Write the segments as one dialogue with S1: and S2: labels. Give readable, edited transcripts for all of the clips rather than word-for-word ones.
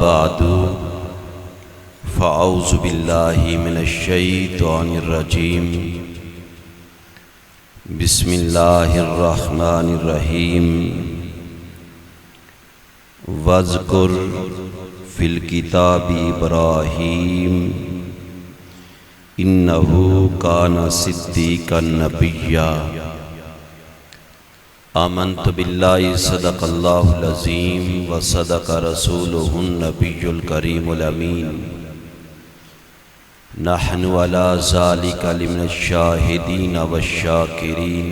S1: بعد فاعوذ باللہ من الشیطان الرجیم بسم اللہ الرحمن الرحیم واذکر فی الکتاب ابراہیم انہ کان صدیقا نبیا آمنت باللہ صدق اللہ العظیم وصدق رسولہ النبی الکریم الامین نحن علی ذالک لمن الشاہدین والشاکرین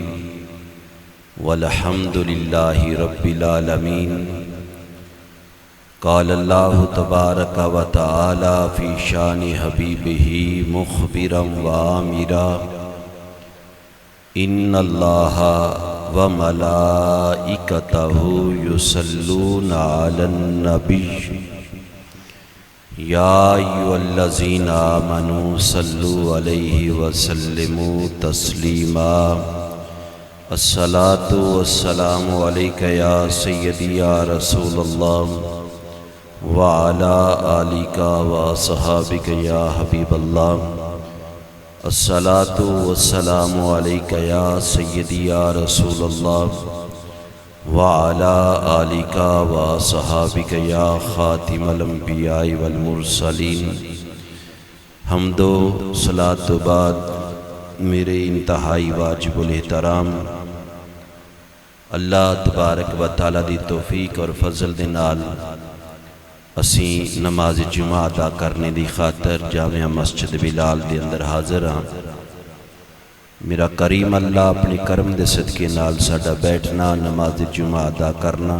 S1: والحمد للہ رب العالمین قال اللہ تبارک و تعالی فی شان حبیبہ مخبرا وآمرا ان اللہ وملائکتہ یصلون علی النبی یا ایھا الذین آمنوا صلوا علیہ وسلموا تسلیما الصلاۃ والسلام علیک یا سیدی یا رسول اللہ وعلی آلک واصحابک یا حبیب اللہ الصلاۃ والسلام علیک یا سیدی یا رسول اللہ وعلی آلک واصحابک یا خاتم الانبیاء والمرسلین۔ حمد و صلاۃ و بعد میرے انتہائی واجب الاحترام اللہ تبارک و تعالی دی توفیق اور فضل دے نال اسی نماز جمعہ ادا کرنے دی خاطر جامعہ مسجد بلال دے اندر حاضر ہاں۔ میرا کریم اللہ اپنے کرم دے صدقے نال ساڈا بیٹھنا نماز جمعہ ادا کرنا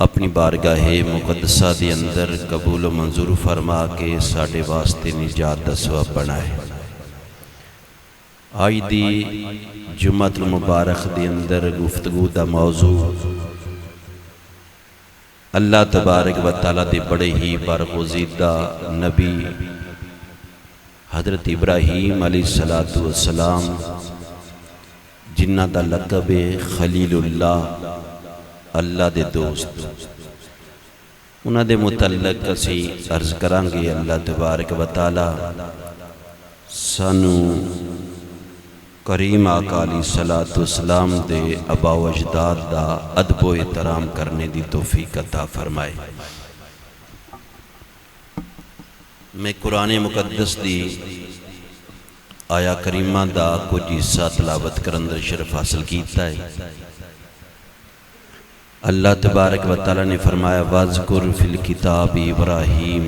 S1: اپنی بارگاہ مقدسہ دے اندر قبول و منظور فرما کے ساڈے واسطے نجات دا سبب بنائے۔ آج دی جمعہ المبارک دے اندر گفتگو دا موضوع اللہ تبارک و تعالیٰ دے بڑے ہی برگزیدہ نبی حضرت ابراہیم علیہ السلام جنہ دا لقب خلیل اللہ اللہ دے دوست انہاں دے متعلق اسی عرض کرانگے۔ اللہ تبارک و تعالیٰ سانو کریم آقا علیہ السلام دے ابا و اجداد دا ادب و احترام کرنے دی توفیق عطا فرمائے۔ میں قرآن مقدس دی آیا کریمہ دا کچھ حصہ تلاوت کرندر شرف حاصل کیتا ہے۔ اللہ تبارک و تعالی نے فرمایا واذکر فی الکتاب ابراہیم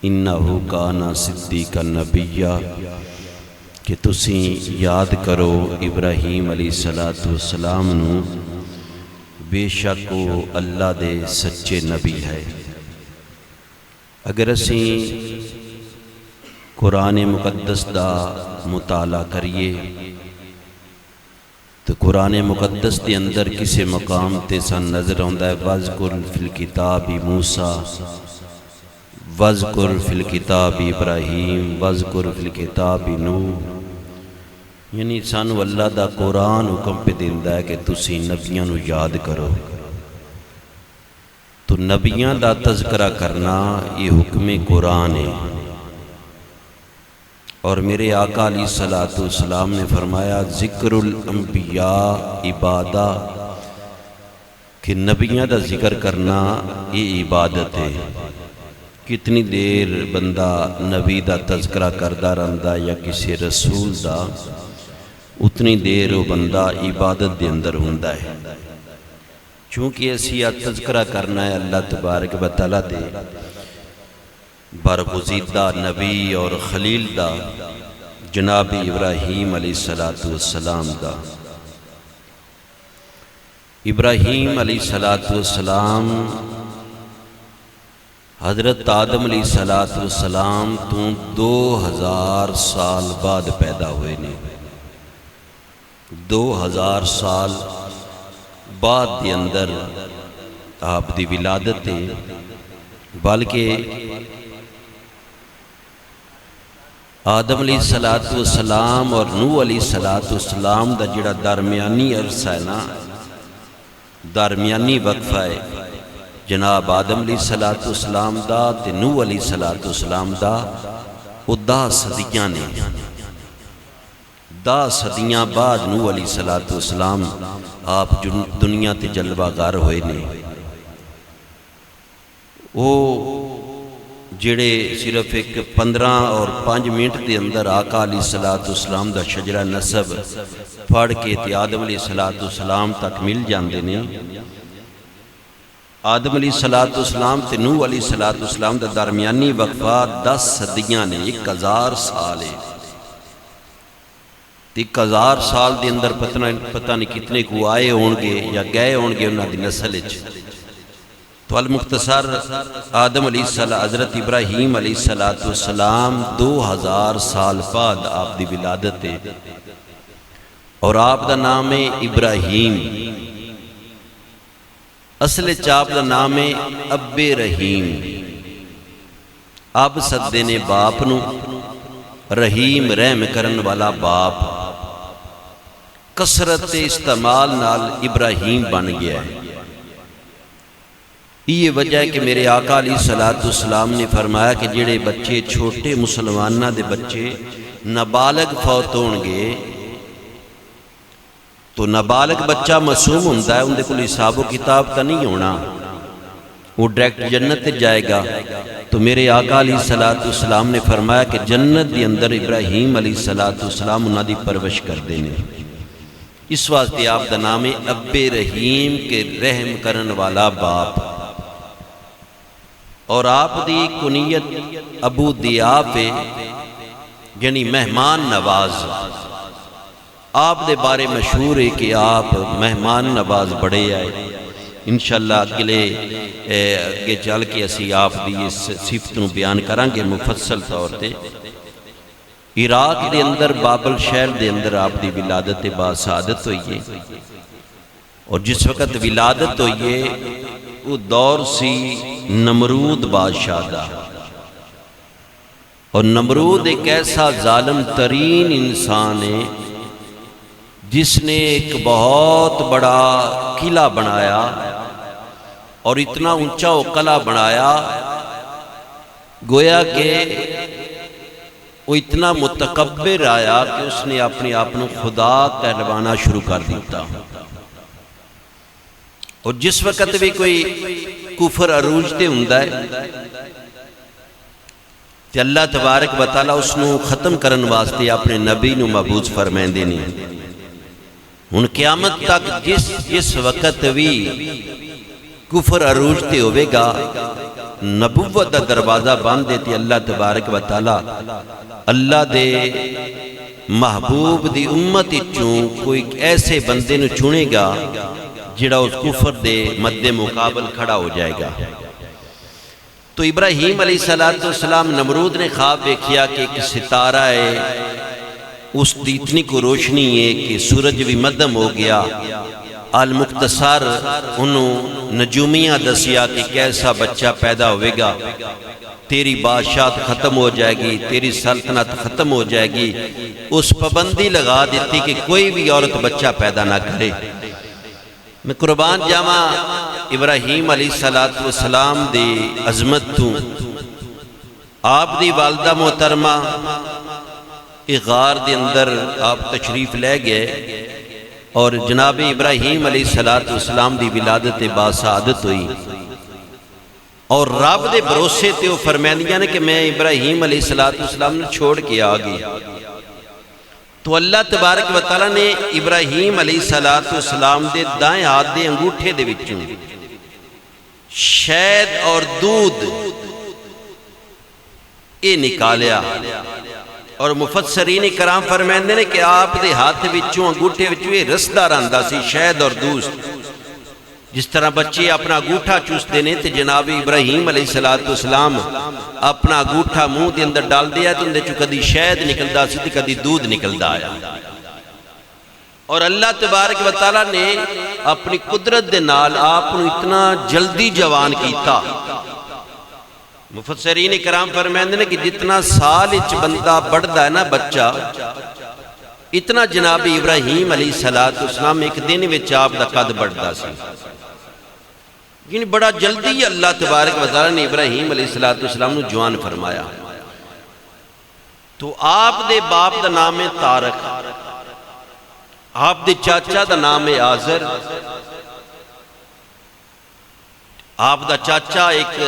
S1: انہ کان صدیقا نبیا کہ تسیں یاد کرو ابراہیم علیہ السلام نو بے شک وہ اللہ دے سچے نبی ہے۔ اگر اسیں قرآن مقدس دا مطالعہ کریے تو قرآن مقدس دے اندر کسی مقام تے سن نظر آندا ہے واذکر فی الکتاب موسیٰ واذکر فی الکتاب ابراہیم واذکر فی الکتاب نوح، یعنی سانو اللہ دا قرآن حکم پہ دیندا ہے کہ تسی نبیاں نو یاد کرو۔ تو نبیاں دا تذکرہ کرنا یہ حکم قرآن ہے، اور میرے آقا علیہ السلام نے فرمایا ذکر الانبیاء عبادہ کہ نبیاں دا ذکر کرنا یہ عبادت ہے۔ کتنی دیر بندہ نبی دا تذکرہ کردہ رہندا یا کسی رسول دا اتنی دیر وہ بندہ عبادت دے اندر ہوندا ہے۔ چونکہ اسی تذکرہ کرنا ہے اللہ تبارک و تعالیٰ دے برگزیدہ نبی اور خلیل دا جناب ابراہیم علیہ السلام دا۔ ابراہیم علیہ السلام حضرت آدم علیہ السلام تو 2000 سال بعد پیدا ہوئے نے۔ 2000 سال بعد دے اندر آپ دی ولادت ہے، بلکہ آدم علیہ السلام اور نوح علیہ السلام دا جڑا درمیانی عرصہ ہے نا، درمیانی وقفہ ہے، جناب آدم علیہ السلام دا تے نوح علیہ السلام دا وہ 10 صدیاں نے 10 صدیاں بعد نوح علیہ السلام آپ دنیا تے جلوہ گار ہوئے نے وہ جڑے صرف ایک 15 اور 5 منٹ دے اندر آقا علیہ السلام دا شجرہ نسب پڑھ کے تے آدم علیہ السلام تک مل جاندے نے آدم علیہ السلام تے نوح علیہ السلام دا درمیانی وقفہ 10 صدیاں نے 1000 سال ہے 1000 سال دے اندر پتہ نہیں کتنے کو آئے ہونگے یا گئے ہونگے انہاں دی نسل وچ تو المختصر آدم علیہ السلام حضرت ابراہیم علیہ السلام 2000 سال بعد آپ دی ولادت ہے اور آپ دا نام ہے ابراہیم اصل چاپ دا نام ہے اب رحیم اب سدے نے باپ نو رحیم رحم کرن والا باپ کثرت استعمال نال ابراہیم بن گیا ہے یہ وجہ ہے کہ میرے آقا علیہ السلام نے فرمایا کہ جڑے بچے چھوٹے مسلمانہ دے بچے نابالغ فوت ہونگے تو نابالغ بچہ معصوم ہوندہ ہے ان دے کوئی حساب و کتاب تا نہیں ہونا وہ ڈائریکٹ جنت جائے گا تو میرے آقا علیہ السلام نے فرمایا کہ جنت دی اندر ابراہیم علیہ السلام انہاں دی پرورش کر دینے اس واسطے آپ دا نام ہے اب رحیم کے رحم کرن والا باپ اور آپ دی کنیت ابو دیاف ہے یعنی مہمان نواز آپ دے بارے مشہور ہے کہ آپ مہمان نواز بڑے آئے انشاءاللہ اگلے چل کے اسی آپ دی اس صفت نو بیان کرانگے مفصل طور تے عراق دے اندر بابل شہر دے اندر آپ دی ولادت باسعادت ہوئی ہے اور جس وقت ولادت ہوئی ہے وہ دور سی نمرود بادشاہ دا اور نمرود ایک ایسا ظالم ترین انسان ہے جس نے ایک بہت بڑا قلعہ بنایا اور اتنا اونچا وہ قلعہ بنایا گویا کہ وہ اتنا متکبر آیا کہ اس نے اپنے آپنوں خدا کہلوانا شروع کر دیتا اور جس وقت بھی کوئی کفر عروج تے ہوندہ ہے کہ اللہ تبارک و تعالیٰ اس نو ختم کرن واسطے اپنے نبی نو مبعوث فرمائیں دینے ان قیامت تک جس وقت بھی کفر عروج تے ہوئے گا نبوت دا دروازہ باندھ دیتی اللہ تبارک و تعالیٰ اللہ دے محبوب دی امت چون کوئی ایسے بندے نو چنے گا جڑا اس کفر دے مد مقابل کھڑا ہو جائے گا تو ابراہیم علیہ السلام نمرود نے خواب دیکھیا کہ ایک ستارہ ہے اس دی اتنی کو روشنی ہے کہ سورج بھی مدھم ہو گیا المختصر انہوں نجومیاں دسیا کہ کیسا بچہ پیدا ہوئے گا تیری بادشاہت ختم ہو جائے گی تیری سلطنت ختم ہو جائے گی اس پابندی لگا دیتی کہ کوئی بھی عورت بچہ پیدا نہ کرے میں قربان جاما ابراہیم علیہ السلام دی عظمت تو آپ دی والدہ محترمہ ایک غار دے اندر آپ تشریف لے گئے اور جناب ابراہیم علیہ السلام دی ولادت باسعادت ہوئی اور رب دے بھروسے تے وہ فرمائندیاں نے کہ میں ابراہیم علیہ السلام نے چھوڑ کے آگئی تو اللہ تبارک و تعالیٰ نے ابراہیم علیہ السلام دے دائیں ہاتھ دے انگوٹھے دے وچوں شہد اور دودھ یہ نکالیا اور مفسرین کرام فرمائندے نے کہ آپ دے ہاتھ وچوں انگوٹھے وچوں یہ رسدار آندا سی شہد اور دودھ جس طرح بچے اپنا انگوٹھا چوستے نے تے جناب ابراہیم علیہ السلام اپنا انگوٹھا منہ دے اندر ڈال دیا تو اندر چو کدی شہد نکلدا سی تے کدی دودھ نکلدا آیا اور اللہ تبارک و تعالیٰ نے اپنی قدرت دے نال آپ کو اتنا جلدی جوان کیتا مفسرین کرام فرمائندے نے کہ جتنا سال اچ بندہ بڑھدا ہے نا بچہ اتنا جناب ابراہیم علیہ السلام ایک دن وچ آپ دا قد بڑھدا سی یعنی بڑا جلدی اللہ تبارک و تعالیٰ نے ابراہیم علیہ السلام نو جوان فرمایا. تو آپ دے باپ دا نام ہے طارق، آپ دے چاچا دا نام ہے آزر. آپ دا چاچا ایک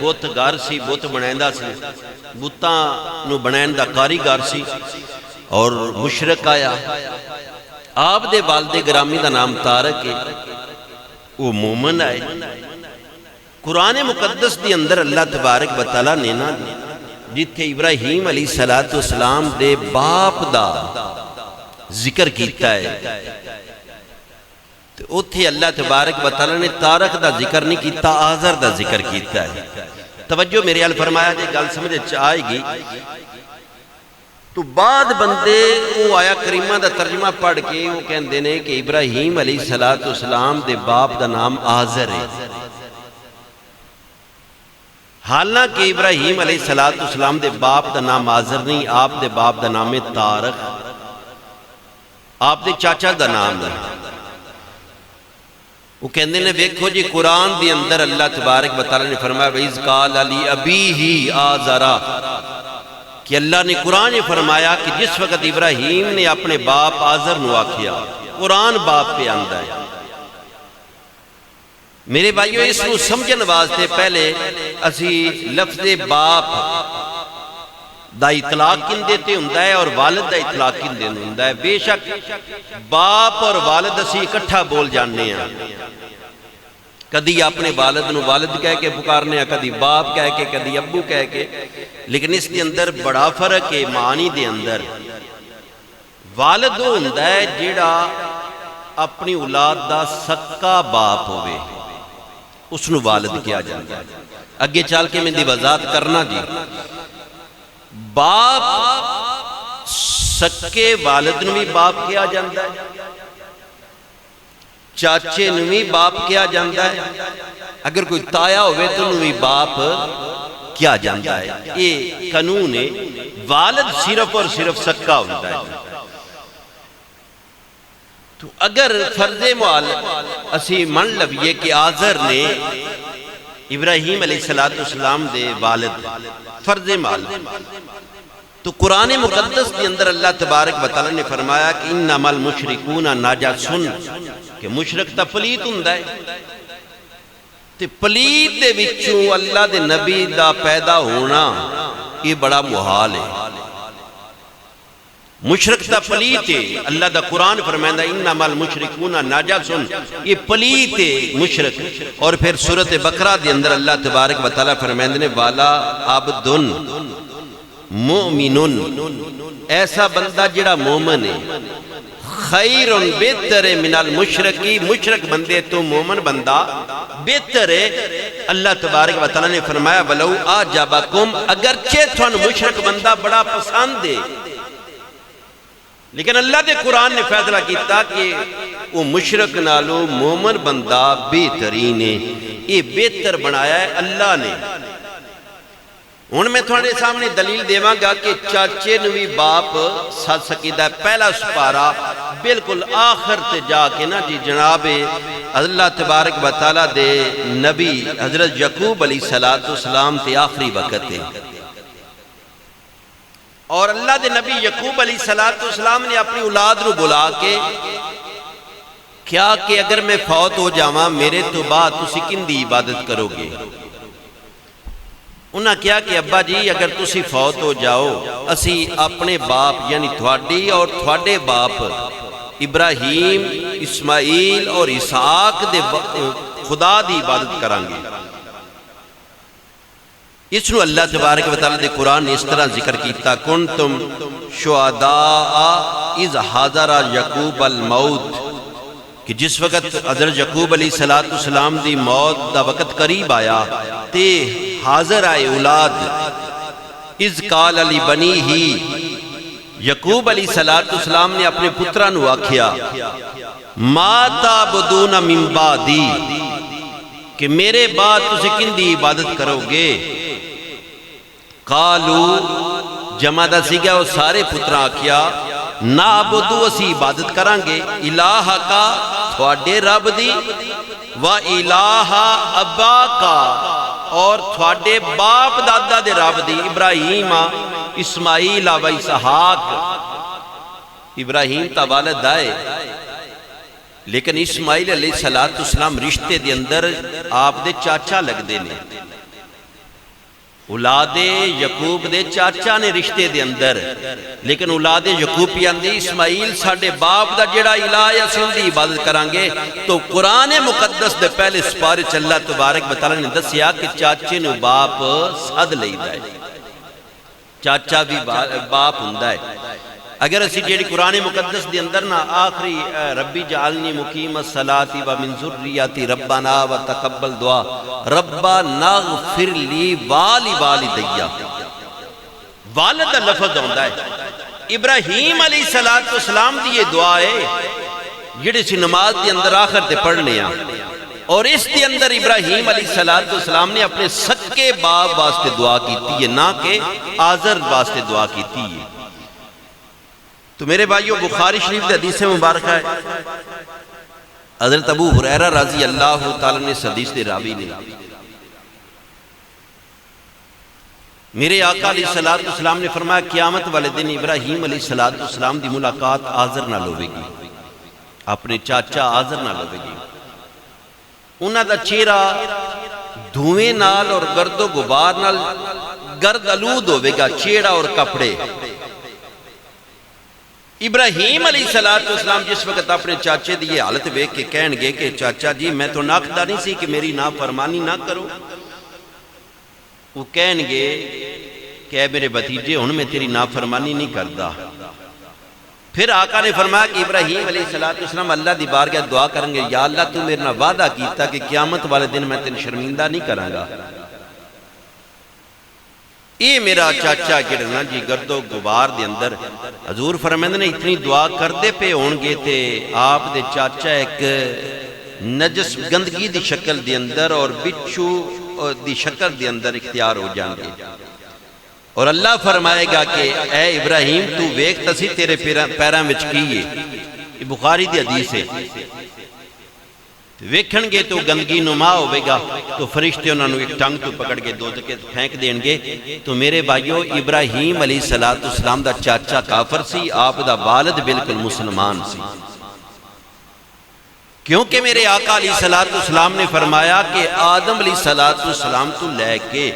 S1: بت گار سی، بت بنائندہ سی، بتاں نو بنائن دا کاریگر سی اور مشرک آیا. آپ دے والد گرامی دا نام طارق ہے، وہ مومن آئے. قرآن مقدس دی اندر اللہ تبارک و تعالیٰ نے نا جتھے ابراہیم علیہ السلام دے باپ دا ذکر کیتا ہے تو اتھے اللہ تبارک و تعالیٰ نے طارق دا ذکر نہیں کیتا، آزر دا ذکر کیتا ہے. توجہ میرے حال فرمایا جے گل سمجھے آئے گی. تو بعد بندے وہ آیا کریمہ دا ترجمہ پڑھ کے وہ کہندے نے کہ ابراہیم علیہ السلام دے باپ دا نام آزر ہے. حالانکہ ابراہیم علیہ السلام دے باپ دا نام آزر نہیں، آپ دے باپ دا نام ہے طارق، آپ دے چاچا دا نام ہے. وہ کہندے نے دیکھو جی قرآن دی اندر اللہ تبارک و تعالیٰ نے فرمایا وَإِذْ قَالَ لِأَبِيهِ آزَرَ، کہ اللہ نے قرآن نے فرمایا کہ جس وقت ابراہیم نے اپنے باپ آزر نو آکھیا. قرآن باپ پہ آندہ ہے. میرے بھائیو اس کو سمجھن واسطے پہلے اسی لفظ باپ دا اطلاق کن دیتے ہوندہ ہے اور والد دا اطلاق کن دیتے ہوندہ ہے. بے شک باپ اور والد اسی اکٹھا بول جاننے ہیں. کدی اپنے والد نو والد کہہ کے پکارنے ہیں، کدی باپ کہہ کے، کدی ابو کہہ کے. لیکن اس کے اندر بڑا فرق ہے معنی دے اندر. والد ہوندہ ہے جیڑا اپنی اولاد دا سکا باپ ہوئے، اس نو والد کیا جاتا ہے. اگے چال کے میں دی وضاحت کرنا جی. باپ سکے والد نو بھی باپ کیا جاتا ہے، چاچے نو بھی باپ کیا جاتا ہے، اگر کوئی تایا ہوئے تو نو بھی باپ کیا جاتا ہے. یہ قانون ہے. والد صرف اور صرف سکا ہوتا ہے. تو اگر فرض معال اسی من لبیے کہ آزر نے ابراہیم علیہ السلام دے والد فرض معال، تو قرآن مقدس کے اندر اللہ تبارک و تعالیٰ نے فرمایا کہ انما المشرکون نجس، کہ مشرک تا پلیت ہوندہ ہے. تے پلیت دے وچوں اللہ دے نبی دا پیدا ہونا یہ بڑا محال ہے. مشرک تا پلیت ہے. اللہ دا قرآن فرمائندہ انما المشرکون نجس، یہ پلیت ہے مشرک. اور پھر سورۃ بقرہ دے اندر اللہ تبارک و تعالیٰ فرمائندہ نے والا عبدن مومنن، ایسا بندہ جڑا مومن ہے، خیر بہتر من المشرکی، مشرک بندے تو مومن بندہ بہتر ہے. اللہ تبارک و تعالیٰ نے فرمایا ولو اعجبکم، اگرچہ تھن مشرک بندہ بڑا پسند ہے، لیکن اللہ دے قرآن نے فیصلہ کیتا کہ وہ مشرک نالو مومن بندہ بہترین ہے. یہ بہتر بنایا ہے اللہ نے. ہن میں تھوڑے سامنے دلیل دیواں گا کہ چاچے نو بھی باپ ساتھ سکیدہ ہے. پہلا سپارہ بالکل آخر تے جا کے نا جی جناب اللہ تبارک و تعالیٰ دے نبی حضرت یعقوب علیہ السلام تے آخری وقت ہے. اور اللہ دے نبی یعقوب علیہ السلام نے اپنی اولاد نو بلا کے کیا کہ اگر میں فوت ہو جاواں میرے تو بعد تسی کن دی عبادت کرو گے. انہاں کیا کہ ابا جی اگر تسی فوت ہو جاؤ اسی اپنے باپ یعنی تھوڑی اور تھوڑے باپ ابراہیم، اسماعیل اور اسحاق دے خدا دی عبادت کرانگے. اس نو اللہ تبارک و تعالیٰ دے قرآن نے اس طرح ذکر کیتا کنتم شہداء اذ حضر یعقوب الموت، کہ جس وقت حضرت یعقوب علیہ السلام دی موت دا وقت قریب آیا تے حاضر آئے اولاد. اذ قال لبنیہ، یعقوب علیہ السلام نے اپنے پترہ نو آکھیا ما تعبدون من بعدی، کہ میرے بعد تسی کن دی عبادت کرو گے. قالو جمع دا سیگا وہ سارے پترہ آکھیا نعبدو اسی عبادت کرانگے الہ کا تھوڑے رب دی وَإِلَٰهَ أَبَاكَ اور تھوڑے باپ دادا دے رب دی ابراہیم اسماعیل و اسحاق ابراہیم تا والد آئے لیکن اسماعیل علیہ السلام رشتے دے اندر آپ دے چاچا لگ دے نے اولاد یعقوب دے چاچا نے رشتے دے اندر لیکن اولاد یعقوب پی آندی اسماعیل ساڑھے باپ دا جڑا الہ یا سندھی عبادت کرانگے تو قرآن مقدس دے پہلے سپارے چلہ تبارک بطالہ نے دسیا کہ چاچے نے باپ صد لئی دائے چاچا بھی باپ ہندہ ہے اگر اسی جیڑی قرآن مقدس دی اندر نا آخری ربی جعلنی مقیم الصلاة و من ذریتی ربنا و تقبل دعا ربنا اغفر لی والی والدیہ والد لفظ ہوندہ ہے ابراہیم علیہ السلام دی یہ دعا ہے جیڑی سی نماز دی اندر آخر تے پڑھ لیا اور اس دی اندر ابراہیم علیہ السلام نے اپنے سکے باپ واسطے دعا کی تھی یہ نہ کہ آزر واسطے دعا کی تھی تو میرے بھائیو بخاری شریف دے حدیث مبارکہ ہے حضرت ابو ہریرہ رضی اللہ تعالیٰ نے اس حدیث دے راوی نے میرے آقا علیہ السلام نے فرمایا قیامت والے دن ابراہیم علیہ السلام دی ملاقات آزر نہ لوے گی اپنے چاچا آزر نہ لوے گی انہاں دا چہرہ دھویں نال اور گرد و غبار نال گرد آلود ہوے گا چہرہ اور کپڑے ابراہیم علیہ السلام جس وقت اپنے چاچے دی یہ حالت ویکھ کے کہن گے کہ چاچا جی میں تو ناقدہ نہیں سی کہ میری نافرمانی نہ کرو وہ کہن گے کہ اے میرے بھتیجے ہن میں تیری نافرمانی نہیں کردا پھر آقا نے فرمایا کہ ابراہیم علیہ السلام اللہ دی بارگاہ دعا کریں گے یا اللہ تو میرے نال وعدہ کیتا کہ قیامت والے دن میں تینوں شرمندہ نہیں کراں گا یہ میرا چاچا گرنا جی گرد و غبار دے اندر حضور فرمیندے نے اتنی دعا کردے پہ ہونگے تھے آپ دے چاچا ایک نجس گندگی دی شکل دے اندر اور بچھو دی شکل دے اندر اختیار ہو جانگے اور اللہ فرمائے گا کہ اے ابراہیم تو ویک تسی تیرے پیران وچ کیے یہ بخاری دی حدیث ہے ویکھن گے تو گندگی نما ہوئے گا تو فرشتے انہوں نے ایک ٹنگ تو پکڑ کے دو کے پھینک دیں گے تو میرے بھائیو ابراہیم علیہ السلام دا چاچا کافر سی آپ دا والد بالکل مسلمان سی کیونکہ میرے آقا علیہ السلام نے فرمایا کہ آدم علیہ السلام تو لے کے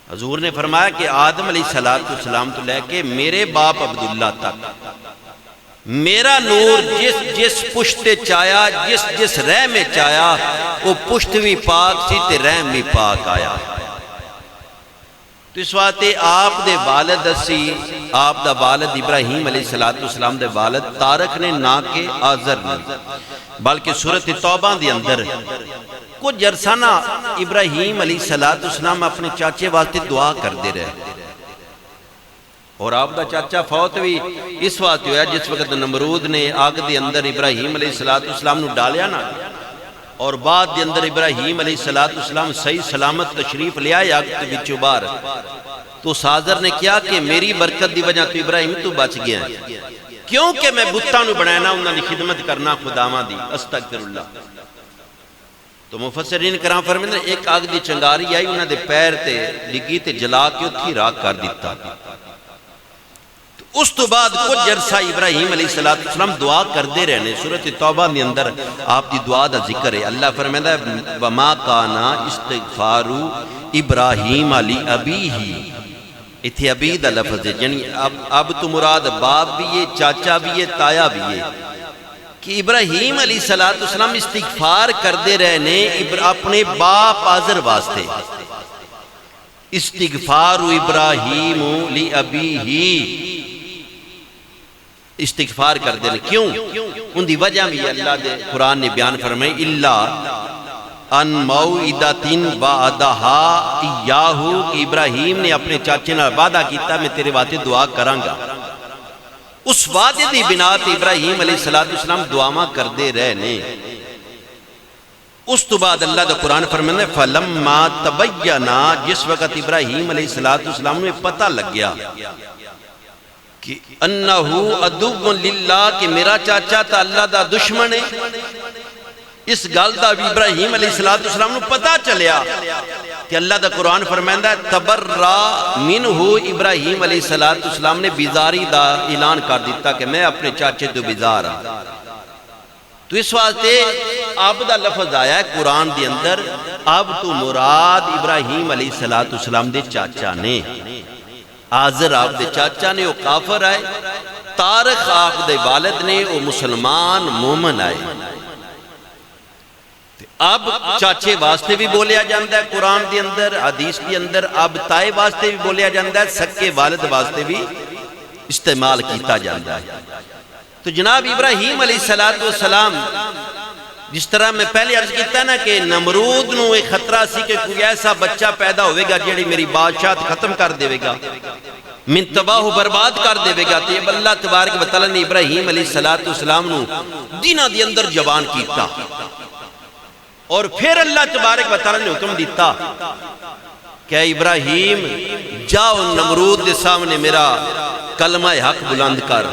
S1: حضور نے فرمایا کہ آدم علیہ السلام تو لے کے میرے باپ عبداللہ تک میرا نور جس پشت چایا جس رہ میں چایا وہ پشت بھی پاک سی تے رہ بھی پاک آیا تو اس واتے آپ دے والد اسی آپ دا والد ابراہیم علیہ السلام دے والد تارک نے نہ کہ آزر نے بلکہ سورۃ توبہ دے اندر کچھ عرصہ ابراہیم علیہ السلام اپنے چاچے واسطے دعا کر دے رہے اور آپ دا چاچا فوت بھی اس وقت ہویا جس وقت نمرود نے آگ دے اندر ابراہیم علیہ السلام نو ڈالیا نا اور بعد دے اندر ابراہیم علیہ السلام صحیح سلامت تشریف لیا آگ کے بچو بار تو سازر نے کیا کہ میری برکت دی وجہ تو ابراہیم تو بچ گیا ہے کیونکہ میں بتاں نو بنانا انہوں نے خدمت کرنا خداواں دی استغفر اللہ تو مفسرین کرام فرمائیں ایک آگ دی چنگاری آئی انہوں نے پیر تے لگی تے جلا کے اتھی راک کر دیتا اس تو بعد کچھ عرصہ ابراہیم علیہ السلام دعا کر دے رہنے سورۃ توبہ میں اندر آپ دی دعا دا ذکر ہے اللہ فرمائندہ وَمَا كَانَ اسْتِغْفَارُ ابراہیم علی ابی ہی اتھے ابی دا لفظ ہے یعنی اب تو مراد باپ بھی ہے چاچا بھی ہے تایا بھی ہے کہ ابراہیم علیہ السلام استغفار کر دے رہنے اپنے باپ آزر واسطے استغفار ابراہیم لی ابی ہی استغفار کر دے رہے کیوں ان دی وجہ بھی اللہ دے قرآن نے بیان فرمائے اللہ ان موعدتن وعدہا ایاہو کہ ابراہیم نے اپنے چاچے نے وعدہ کیتا میں تیرے واسطے دعا کروں گا اس وعدے دی بنا تے ابراہیم علیہ السلام دعاواں کر دے رہنے اس تو بعد اللہ دا قرآن فرمائے فلما تبینا جس وقت ابراہیم علیہ السلام نے پتہ لگ گیا کہ انہو عدو للہ کہ میرا چاچا تا اللہ دا دشمن ہے اس گل دا بھی ابراہیم علیہ السلام نو پتا چلیا کہ اللہ دا قرآن فرمائندہ ہے تبرّا منہ ابراہیم علیہ السلام نے بیزاری دا اعلان کر دیتا کہ میں اپنے چاچے تو بیزار ہاں. تو اس واسطے اب دا لفظ آیا ہے قرآن دے اندر، اب تو مراد ابراہیم علیہ السلام دے چاچا نے، آزر آپ دے چاچا نے وہ کافر آئے، تارخ آپ دے والد نے وہ مسلمان مومن آئے. اب چاچے واسطے بھی بولیا جاندہ ہے قرآن دے اندر، حدیث دے اندر، اب تائے واسطے بھی بولیا جاندہ ہے، سکے والد واسطے بھی استعمال کیتا جاندہ ہے. تو جناب ابراہیم علیہ السلام جس طرح میں پہلے عرض کیتا نا کہ نمرود نو ایک خطرہ سی کہ کوئی ایسا بچہ پیدا ہوئے گا جیڑی میری بادشاہت ختم کر دے گا، من تباہ و برباد کر دے گا. تو اب اللہ تبارک و تعالیٰ نے ابراہیم علیہ السلام نو دینہ دے اندر جوان کیتا، اور پھر اللہ تبارک و تعالیٰ نے حکم دیتا کہ ابراہیم جاؤ نمرود دے سامنے میرا کلمہ حق بلند کر.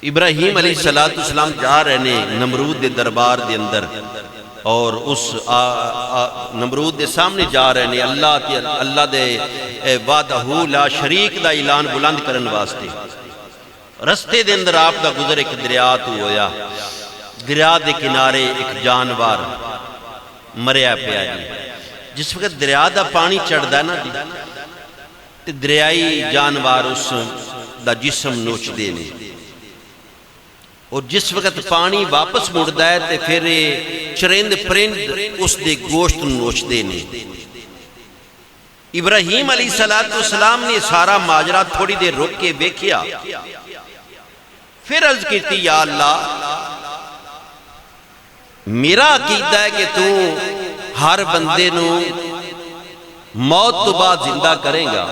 S1: ابراہیم علیہ السلام جا رہے نے نمرود دے دربار دے اندر، اور اس نمرود دے سامنے جا رہے نے اللہ دے وحدہ لا شریک دا اعلان بلند کرن واسطے. رستے دے اندر آپ دا گزر ایک دریا تو ہویا، دریا دے کنارے ایک جانور مریا پیا جی. جس وقت دریا دا پانی چڑھدا ہے نا جی تے دریائی جانور اس دا جسم نوچ دے نے، اور جس وقت پانی واپس مڑدا ہے تے پھر چرند پرند اس دے گوشت نوچ دے نے. ابراہیم علیہ السلام نے سارا ماجرہ تھوڑی دیر رک کے ویکھیا، پھر عرض کیتی یا اللہ میرا عقیدہ ہے کہ تو ہر بندے نو موت تو بعد زندہ کرے گا.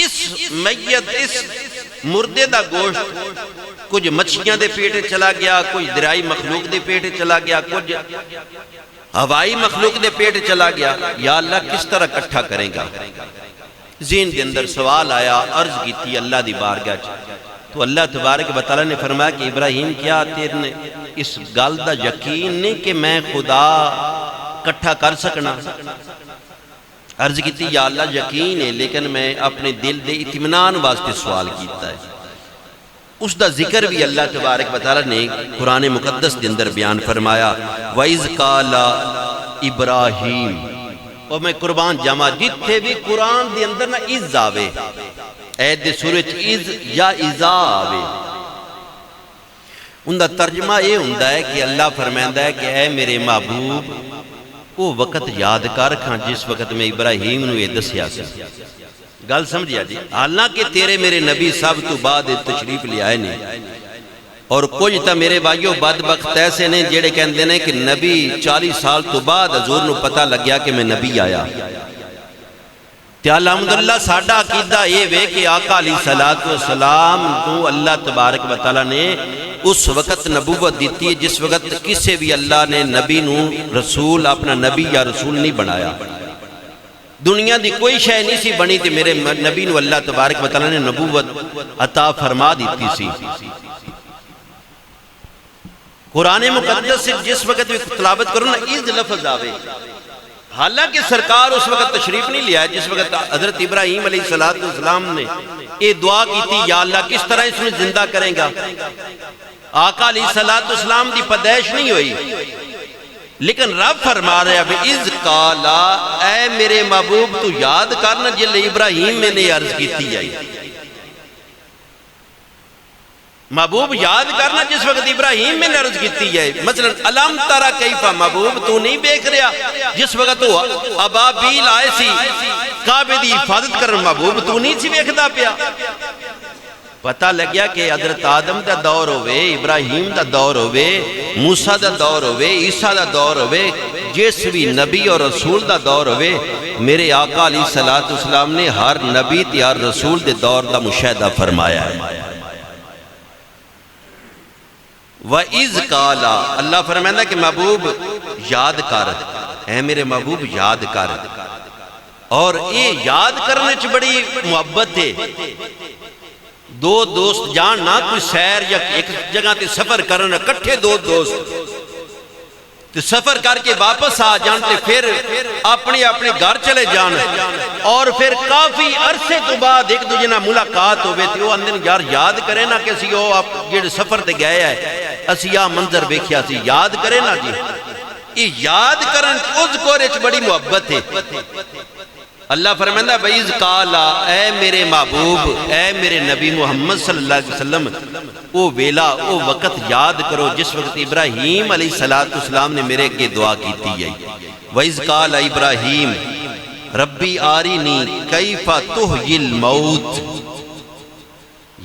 S1: اس میت اس مردے دا گوشت کچھ مچھیاں دے پیٹے چلا گیا، کچھ دریائی مخلوق دے پیٹے چلا گیا، کچھ ہوائی مخلوق دے پیٹے چلا گیا، یا اللہ کس طرح کٹھا کریں گا؟ ذہن دے اندر سوال آیا، عرض کی تھی اللہ دی بارگاہ. تو اللہ تبارک و تعالیٰ نے فرمایا کہ ابراہیم کیا تیرے نے اس گل دا یقین نہیں کہ میں خدا کٹھا کر سکنا؟ عرض کی تھی یا اللہ یقین ہے، لیکن میں اپنے دل دے اطمینان واسطے سوال کیتا ہے. اس دا ذکر بھی اللہ تبارک و تعالیٰ نے قرآن مقدس دے اندر بیان فرمایا، وَإِذْ قَالَ إِبْرَاهِيمُ. اور میں قربان جامع جتھے بھی قرآن دے اندر نا از آوے، اید دے سورج از یا ازا آوے، ان دا ترجمہ یہ ہوندہ ہے کہ اللہ فرمائندہ ہے کہ اے میرے محبوب وہ وقت یاد کر کھاں جس وقت میں ابراہیم نو یہ دسیا سی. گل سمجھیا جی، حالانکہ تیرے میرے نبی سب تو بعد تشریف لے آئے نے، اور کچھ تا میرے بھائیوں بدبخت ایسے نے جیڑے کہندے نے کہ نبی 40 سال تو بعد حضور نو پتہ لگیا کہ میں نبی آیا. تے الحمدللہ ساڈا عقیدہ یہ وے کہ آقا علیہ السلام تو اللہ تبارک و تعالیٰ نے اس وقت نبوت دیتی ہے جس وقت کسے بھی اللہ نے نبی نو رسول اپنا نبی یا رسول نہیں بنایا. دنیا دی کوئی شے نہیں سی بنی تے میرے نبی نو اللہ تبارک و تعالیٰ نے نبوت عطا فرما دیتی سی. قرآن مقدس سے جس وقت بھی تلاوت کرو نا از لفظ آوے، حالانکہ سرکار اس وقت تشریف نہیں لیا ہے جس وقت حضرت ابراہیم علیہ السلام نے یہ دعا کی تھی یا اللہ کس طرح اس میں زندہ کریں گا. آقا علیہ السلام دی پیدائش نہیں ہوئی، لیکن رب فرما رہے اب اذ قالا اے میرے محبوب تو یاد کرنا جلے ابراہیم میں نے عرض کی تھی آئی. محبوب یاد کرنا جس وقت ابراہیم میں نے عرض کی ہے. مثلا علم ترا کیفا محبوب تو نہیں دیکھ رہا جس وقت وہ ابابیل آئے سی کعبے دی حفاظت کرن، محبوب تو نہیں سی ویکھدا پیا. پتہ لگیا کہ حضرت آدم دا دور ہوئے، ابراہیم دا دور ہوئے، موسیٰ دا دور ہوئے، عیسیٰ دا دور ہوئے، جس بھی نبی اور رسول دا دور ہوئے، میرے آقا علیہ السلام نے ہر نبی تے ہر رسول دے دور دا مشاہدہ فرمایا ہے. وَإِذْ قَالَ اللہ فرمائندہ کہ محبوب یاد کر، اے میرے محبوب یاد کر. اور یہ یاد کرنے چ بڑی محبت ہے. دو دوست جان نہ کوئی سیر یا ایک جگہ تے سفر کرنا، کٹھے دو دوست تے سفر کر کے واپس آ جان تے پھر اپنے اپنے گھر چلے جان، اور پھر کافی عرصے تو بعد ایک دوجے نال ملاقات ہوئے تے وہ اندر یار یاد کرے نا کہ اسی وہ آپ جڑے سفر تے گئے ہے اسی آ منظر ویکھیا سی، یاد کرے نا جی۔ یہ یاد کرن اس گورے چ بڑی محبت ہے۔ اللہ فرمائندہ وَإِذْ قَالَ، اے میرے محبوب، اے میرے نبی محمد صلی اللہ علیہ وسلم، وہ ویلا، وہ وقت یاد کرو جس وقت ابراہیم علیہ السلام نے میرے کے دعا کیتی ہے۔ وَإِذْ قَالَ ابراہیم ربی آرینی کیف تحیی الموت،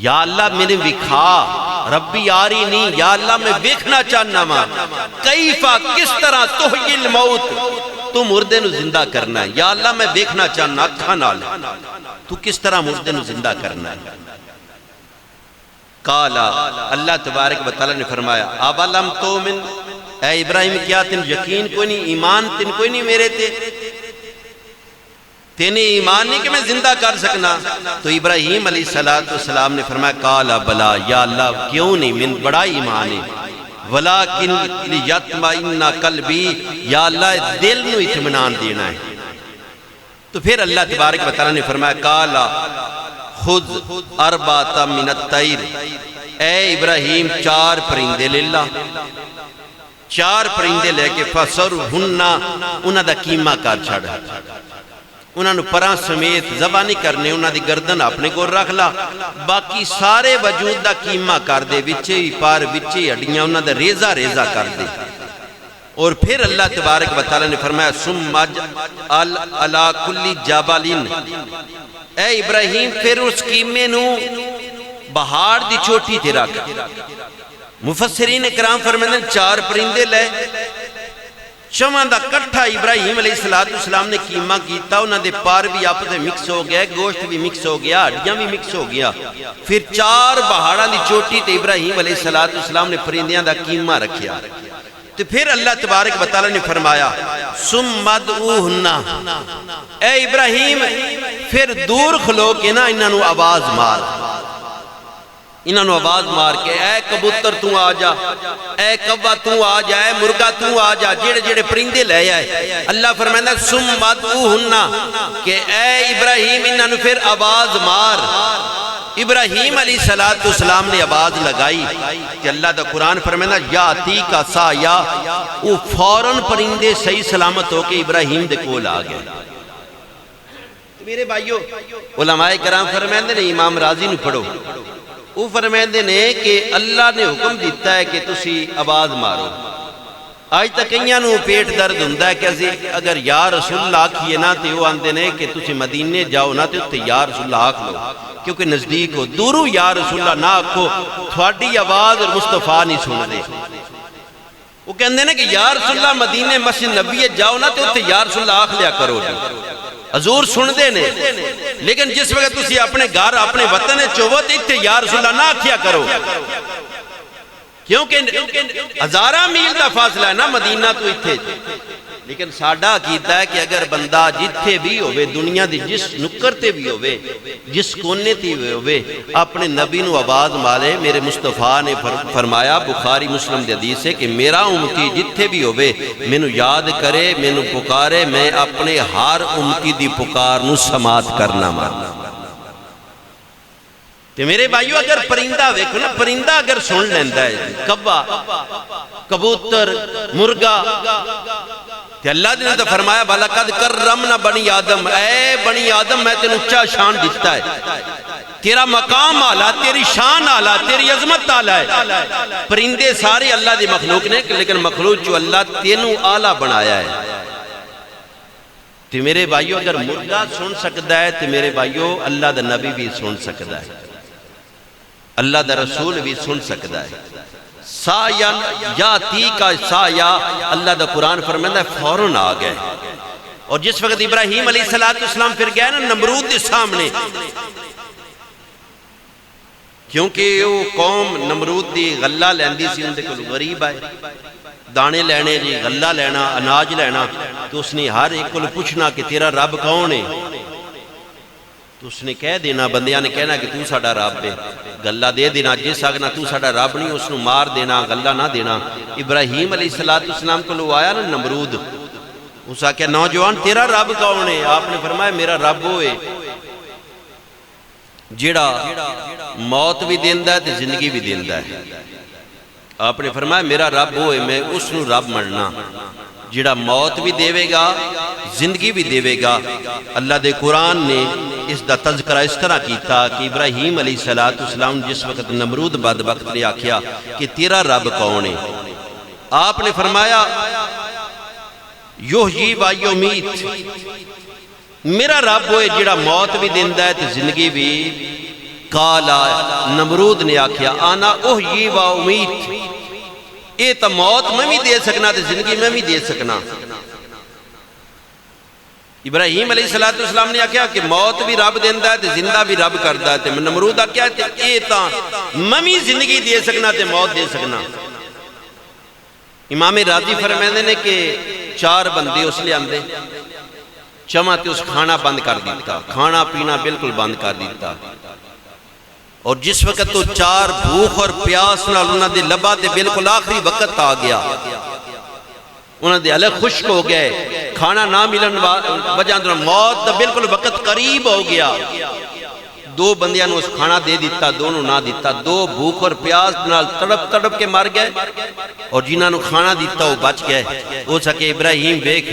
S1: یا اللہ میں نے وکھا، ربی آرینی، یا اللہ میں ویکھنا چاہنا ماں، کیفا کس طرح تحیی الموت، تو مردے نو زندہ کرنا ہے، یا اللہ میں دیکھنا چاہنا اکھاں نال تو کس طرح مردے نو زندہ کرنا ہے۔ قالا، اللہ تبارک و تعالیٰ نے فرمایا اولم تؤمن، اے ابراہیم کیا تن یقین کوئی نہیں، ایمان تن کوئی نہیں میرے تے، تینے ایمان نہیں کہ میں زندہ کر سکنا؟ تو ابراہیم علیہ السلام نے فرمایا قالا بلا، یا اللہ کیوں نہیں، من بڑا ایمان ہے، ولیکن لیطمئن قلبی، یا اللہ دل نو اطمینان دینا ہے۔ تو پھر اللہ تبارک و تعالیٰ نے فرمایا قالا خذ اربعۃ من الطیر، اے ابراہیم 4 پرندے لے لا، 4 پرندے لے کے فصرہن، انہاں دا قیمہ کر چھڑ، انہاں نو پراں سمیت ذبح نہیں کرنے، انہاں دی گردن اپنے کو رکھ لا، باقی سارے وجود دا قیمہ کر دے، وچے ہی پار وچے ہڈیاں انہاں دا ریزہ ریزہ کر دے۔ اور پھر اللہ تبارک و تعالیٰ نے فرمایا ثم اجعل علی کل جبل، اے ابراہیم پھر اس قیمے نو پہاڑ دی چوٹی تے رکھ۔ مفسرین کرام فرماتے ہیں 4 پرندے لے، چواں دا کٹھا ابراہیم علیہ السلام نے قیمہ کیتا، انہاں دے پار بھی آپس میں مکس ہو گیا، گوشت بھی مکس ہو گیا، ہڈیاں بھی مکس ہو گیا۔ پھر 4 پہاڑاں دی چوٹی تے ابراہیم علیہ السلام نے پرندیاں دا قیمہ رکھیا۔ تو پھر اللہ تبارک و تعالیٰ نے فرمایا ثم ادعوہن، اے ابراہیم پھر دور کھلو کے نا انہاں نو آواز مار، انہاں نو آواز مار کے اے کبوتر تو آ جا، اے کوا تو آ جا، اے مرغا تو آ جا، جڑے جڑے پرندے لے آئے۔ اللہ فرمائندا ثم ادعوہن، کہ اے ابراہیم انہاں نو پھر آواز مار۔ ابراہیم علیہ السلام نے آواز لگائی کہ اللہ دا قرآن فرمائندا یاتی کا سایہ، وہ فوراً پرندے صحیح سلامت ہو کے ابراہیم دے کول آ گئے۔ میرے بھائیو علماء کرام فرمائندے نے، امام راضی نو پڑھو، وہ فرمائندے نے کہ اللہ نے حکم دیتا ہے کہ تسی آواز مارو۔ آج تک کئیاں نو پیٹ درد ہوندا ہے کہ اگر یا رسول اللہ آکھیے نا تے وہ آندے نے کہ تسی مدینے جاؤ نا تے اتھے یا رسول اللہ آکھ لو کیونکہ نزدیک ہو، دورو یا رسول اللہ نہ آکھو، تھوڑی آواز اور مصطفیٰ نہیں سن دے۔ وہ کہندے نے کہ یا رسول اللہ مدینے مسجد نبی جاؤ نا تے اتھے یا رسول اللہ آکھ لیا کرو جی، حضور سن دے نے، لیکن جس وقت تسی اپنے گھر اپنے وطن چوو تے اتھے یا رسول اللہ نہ آکھیا کرو، کیونکہ 1000 میل دا فاصلہ ہے نا مدینہ تو اتھے۔ لیکن ساڈا عقیدہ ہے کہ اگر بندہ جتھے بھی ہوئے، دنیا دی جس نکر تے بھی ہوئے، جس کونے تے بھی ہوئے، اپنے نبی نو آواز مارے۔ میرے مصطفیٰ نے فرمایا بخاری مسلم دی حدیث ہے کہ میرا امتی جتھے بھی ہوئے مینوں یاد کرے، مینوں پکارے، میں اپنے ہر امتی دی پکار نو سماعت کرنا ماننا۔ تے میرے بھائیو اگر پرندہ ویکھو نا، پرندہ اگر سن لیندا ہے، کبا، کبوتر، مرغا، تے اللہ نے تو فرمایا وَلَقَدْ كَرَّمْنَا بنی آدم، اے بنی آدم میں تینوں اونچا شان دیتا ہے، تیرا مقام اعلیٰ، تیری شان اعلیٰ، تیری عظمت اعلیٰ ہے۔ پرندے سارے اللہ دی مخلوق نے، لیکن مخلوق جو اللہ تینوں اعلیٰ بنایا ہے۔ تے میرے بھائیو اگر مرغا سن سکتا ہے تے میرے بھائیو اللہ دا نبی بھی سن سکتا ہے، اللہ دا رسول بھی سن سکتا ہے۔ سایہ یاتی کا سایہ، اللہ دا قرآن فرمائندا ہے فوراً آ گئے۔ اور جس وقت ابراہیم علیہ السلام پھر گئے نا نمرود دے سامنے، کیونکہ وہ قوم نمرود دی غلہ لیندی سی، ان دے کول غریب آئے، دانے لینے جی، غلہ لینا، اناج لینا، تو اس نے ہر ایک کو پوچھنا کہ تیرا رب کون ہے؟ تو اس نے کہہ دینا، بندیاں نے کہنا کہ تو ساڈا رب ہے، گلہ دے دینا، جس آگنا تو ساڈا رب نہیں اس نے مار دینا، گلہ نہ دینا۔ ابراہیم علیہ السلام کو لو آیا نا نمرود، اس آ کہ نوجوان تیرا رب کون ہے؟ آپ نے فرمایا میرا رب ہوئے جیڑا موت بھی دیندہ ہے تے زندگی بھی دیندہ ہے۔ آپ نے فرمایا میرا رب ہوئے، میں اس نو رب مننا جیڑا موت بھی دے گا زندگی بھی دے گا۔ اللہ دے قرآن نے اس دا تذکرہ اس طرح کیتا کہ ابراہیم علیہ السلام جس وقت نمرود بدبخت نے آکھیا کہ تیرا رب کون ہے؟ آپ نے فرمایا یحیی و یمیت، میرا رب ہوئے جیڑا موت بھی دیندہ ہے تے زندگی بھی۔ قالا، نمرود نے آکھیا انا احیی و امیت، اے تا موت میں بھی دے سکنا تے زندگی میں بھی دے سکنا۔ ابراہیم علیہ السلام نے آکھیا کہ موت بھی رب دیندہ ہے تے زندہ بھی رب کردہ ہے تے نمرود آکھیا تے اے تا میں بھی زندگی دے سکنا تے موت دے سکنا۔ امام راضی فرمائندے نے کہ 4 بندے اس لئے آندے، چمہ تے اس کھانا بند کر دیتا، کھانا پینا بالکل بند کر دیتا، اور جس وقت تو 4 بھوک اور پیاس نال انہاں دے لبا دے بالکل آخری وقت آ گیا، انہاں دے الگ خشک ہو گئے، کھانا نہ ملن وجہ اندر موت دا بالکل وقت قریب ہو گیا۔ 2 بندیاں نو اس کھانا دے دیتا، دونوں نہ دیتا، 2 بھوک اور پیاس نال تڑپ تڑپ کے مر گئے، اور جنہاں نو کھانا دیتا وہ بچ گئے۔ ہو سکے ابراہیم بیک